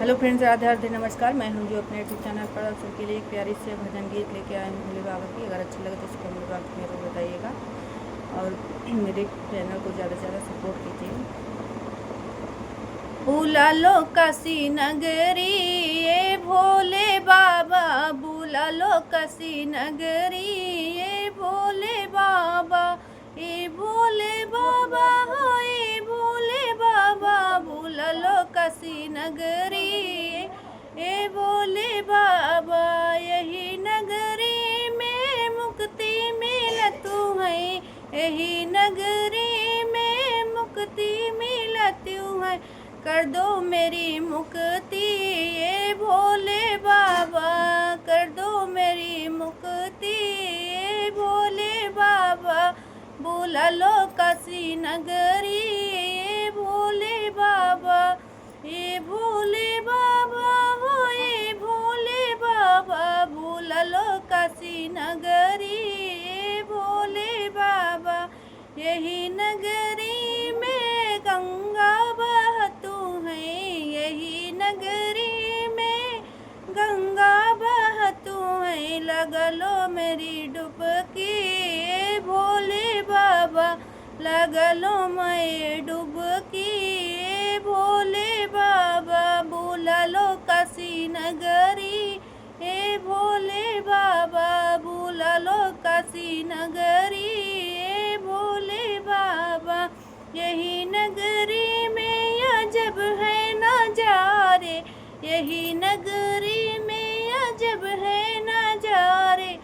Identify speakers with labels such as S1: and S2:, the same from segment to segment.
S1: Hello friends, Radhe Radhe, नमस्कार। मैं हूं जो अपने यूट्यूब चैनल पर आप सबके लिए एक प्यारी से भजन गीत लेके आए हूँ भोले बाबा की। अगर अच्छी लगे तो इसको कमेंट बॉक्स में जरूर बताइएगा और मेरे चैनल को ज़्यादा से ज़्यादा सपोर्ट कीजिए। बुला लो काशी नगरी ये भोले बाबा, बुला लो काशी नगरी ये भोले बाबा, ये भोले बाबा हो ये भोले बाबा, बुला लो काशी नगरी ए भोले बाबा। यही नगरी में मुक्ति मिलत है, यही नगरी में मुक्ति मिलत है। कर दो मेरी मुक्ति ये भोले बाबा, कर दो मेरी मुक्ति ये भोले बाबा। बुला लो काशी नगरी ये भोले बाबा, ये भोले बाबा हो ये भोले बाबा, बुला लो काशी नगरी ये भोले बाबा। यही नगरी में गंगा बहतू है, यही नगरी में गंगा बहतू है। लगा लो मेरी डुबकी ये भोले बाबा, लगा लो मैं डुबकी ये भोले बाबा। बुला लो काशी नगरी ए भोले बाबा, बुला लो काशी नगरी ए भोले बाबा। यही नगरी में अजब है नजारे, यही नगरी में अजब है नजारे।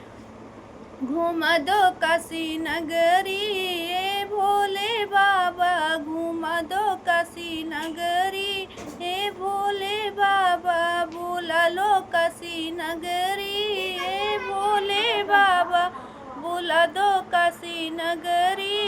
S1: घुमा दो काशी नगरी ए भोले बाबा, घुमा दो काशी नगरी ए भोले बाबा। बुला लो काशी नगरी ए भोले बाबा, बुला दो काशी नगरी